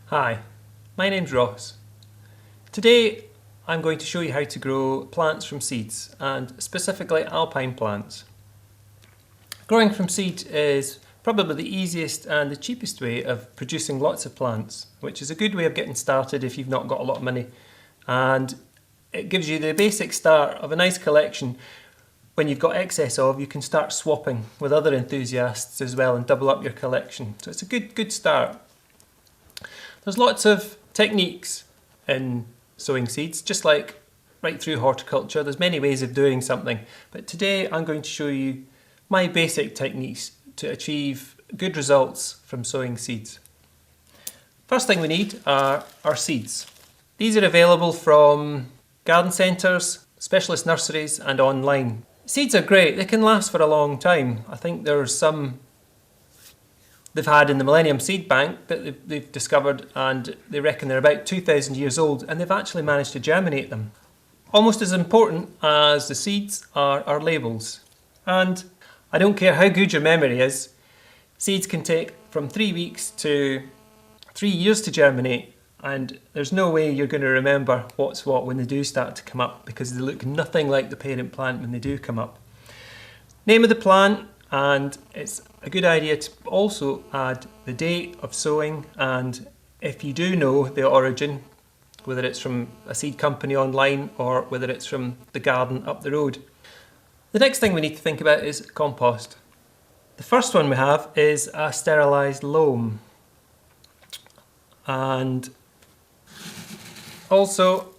Hi, my name's Ross. Today I'm going to show you how to grow plants from seeds, and specifically alpine plants. Growing from seed is probably the easiest and the cheapest way of producing lots of plants, which is a good way of getting started if you've not got a lot of money, and it gives you the basic start of a nice collection. When you've got excess of, you can start swapping with other enthusiasts as well and double up your collection. So it's a good start. There's lots of techniques in sowing seeds, just like right through horticulture. There's many ways of doing something, but today I'm going to show you my basic techniques to achieve good results from sowing seeds. First thing we need are our seeds. These are available from garden centres, specialist nurseries and online. Seeds are great, they can last for a long time. I think there's some they've had in the Millennium Seed Bank that they've discovered, and they reckon they're about 2,000 years old, and they've actually managed to germinate them. Almost as important as the seeds are our labels. And I don't care how good your memory is, seeds can take from 3 weeks to 3 years to germinate, and there's no way you're going to remember what's what when they do start to come up, because they look nothing like the parent plant when they do come up. Name of the plant, and it's a good idea to also add the date of sowing, and if you do know the origin, whether it's from a seed company online or whether it's from the garden up the road. The next thing we need to think about is compost. The first one we have is a sterilised loam, and also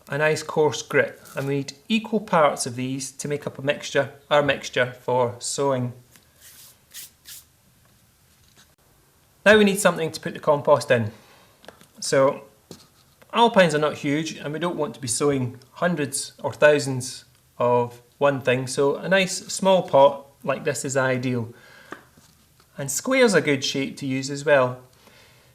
a nice coarse grit, and we need equal parts of these to make up our mixture for sowing. Now we need something to put the compost in. So alpines are not huge, and we don't want to be sowing hundreds or thousands of one thing, so a nice small pot like this is ideal. And square's a good shape to use as well.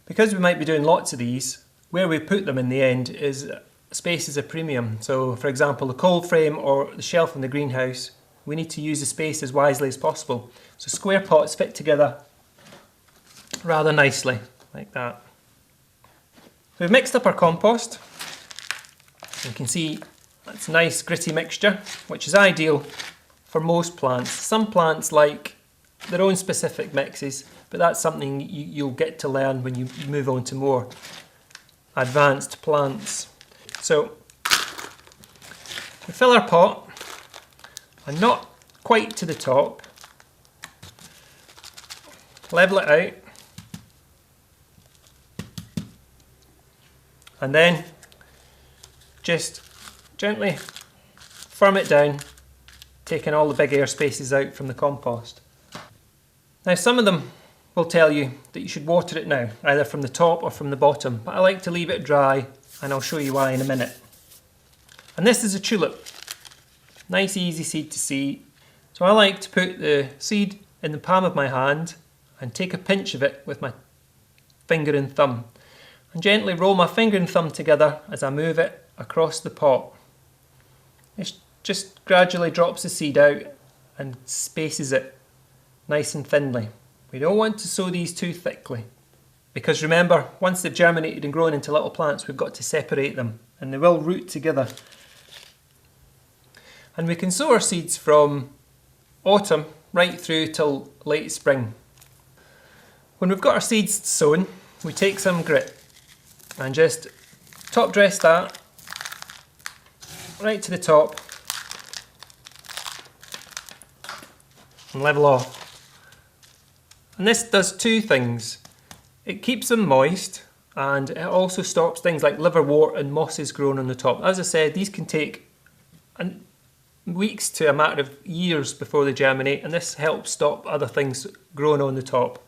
Because we might be doing lots of these, where we put them in the end is space is a premium. So for example, the cold frame or the shelf in the greenhouse, we need to use the space as wisely as possible. So square pots fit together rather nicely, like that. We've mixed up our compost. You can see that's a nice gritty mixture, which is ideal for most plants. Some plants like their own specific mixes, but that's something you'll get to learn when you move on to more advanced plants. So we fill our pot, and not quite to the top, level it out, and then just gently firm it down, taking all the big air spaces out from the compost. Now some of them will tell you that you should water it now, either from the top or from the bottom, but I like to leave it dry, and I'll show you why in a minute. And this is a tulip. Nice easy seed to see. So I like to put the seed in the palm of my hand and take a pinch of it with my finger and thumb, and gently roll my finger and thumb together as I move it across the pot. It just gradually drops the seed out and spaces it nice and thinly. We don't want to sow these too thickly, because remember, once they've germinated and grown into little plants, we've got to separate them, and they will root together. And we can sow our seeds from autumn right through till late spring. When we've got our seeds sown, we take some grit and just top dress that right to the top and level off. And this does two things. It keeps them moist, and it also stops things like liverwort and mosses growing on the top. As I said, these can take weeks to a matter of years before they germinate, and this helps stop other things growing on the top.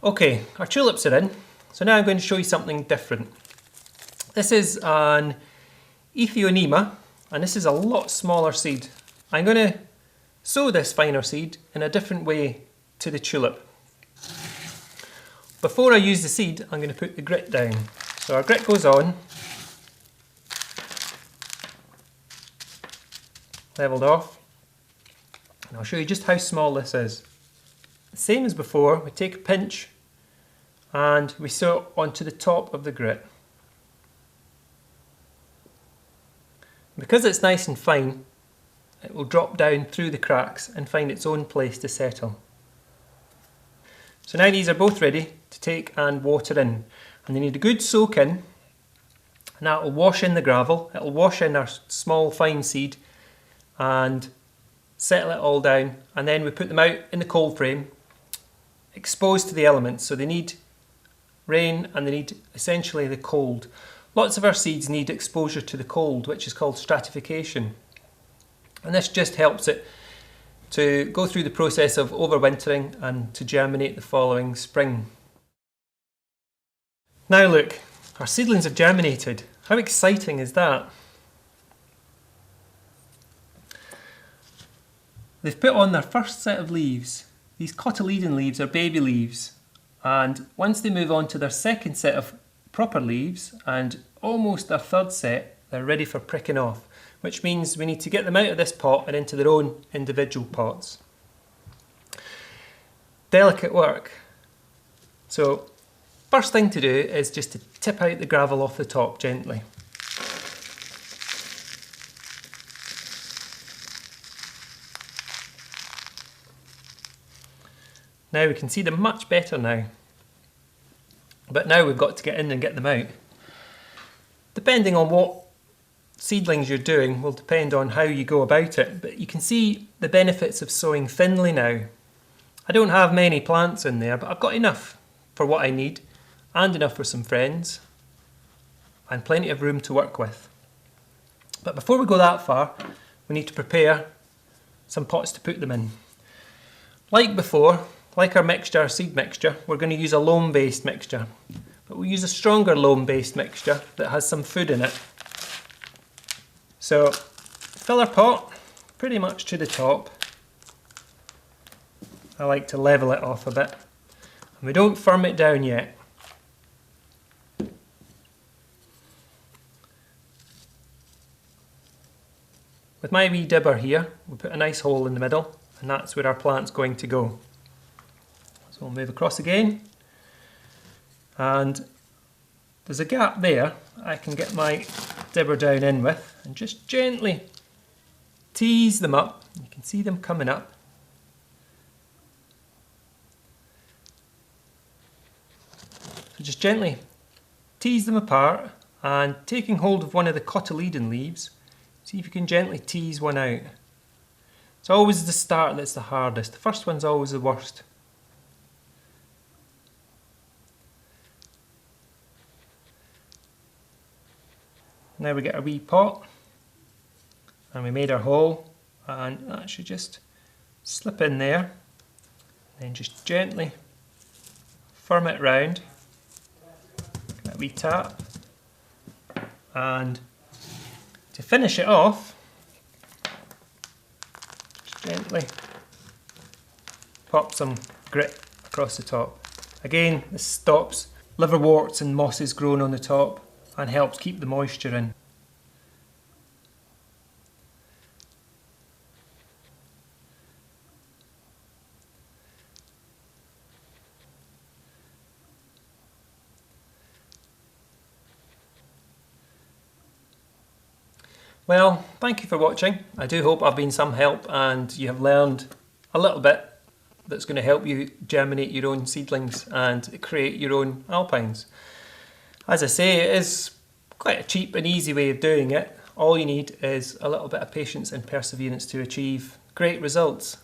Okay, our tulips are in, so now I'm going to show you something different. This is an Ethionema, and this is a lot smaller seed. I'm going to sow this finer seed in a different way to the tulip. Before I use the seed, I'm going to put the grit down. So our grit goes on, levelled off, and I'll show you just how small this is. Same as before, we take a pinch and we sow it onto the top of the grit. Because it's nice and fine, it will drop down through the cracks and find its own place to settle. So now these are both ready to take and water in, and they need a good soak in, and that will wash in the gravel, it will wash in our small fine seed and settle it all down, and then we put them out in the cold frame, exposed to the elements. So they need rain and they need essentially the cold. Lots of our seeds need exposure to the cold, which is called stratification. And this just helps it to go through the process of overwintering and to germinate the following spring. Now look, our seedlings have germinated. How exciting is that? They've put on their first set of leaves. These cotyledon leaves are baby leaves, and once they move on to their second set of proper leaves and almost their third set, they're ready for pricking off, which means we need to get them out of this pot and into their own individual pots. Delicate work. So first thing to do is just to tip out the gravel off the top gently. Now we can see them much better now. But now we've got to get in and get them out. Depending on what seedlings you're doing will depend on how you go about it, but you can see the benefits of sowing thinly now. I don't have many plants in there, but I've got enough for what I need and enough for some friends and plenty of room to work with. But before we go that far, we need to prepare some pots to put them in. Like before, like our mixture, our seed mixture, we're going to use a loam-based mixture, but we'll use a stronger loam-based mixture that has some food in it. So fill our pot pretty much to the top. I like to level it off a bit, and we don't firm it down yet. With my wee dibber here, we'll put a nice hole in the middle, and that's where our plant's going to go. So we'll move across again, and there's a gap there I can get my dibber down in with and just gently tease them up. You can see them coming up. So just gently tease them apart, and taking hold of one of the cotyledon leaves, see if you can gently tease one out. It's always the start that's the hardest. The first one's always the worst. Now we get our wee pot, and we made our hole, and that should just slip in there, then just gently firm it round, get a wee tap, and to finish it off, just gently pop some grit across the top. Again, this stops liverworts and mosses growing on the top and helps keep the moisture in. Well, thank you for watching. I do hope I've been some help and you have learned a little bit that's going to help you germinate your own seedlings and create your own alpines. As I say, it is quite a cheap and easy way of doing it. All you need is a little bit of patience and perseverance to achieve great results.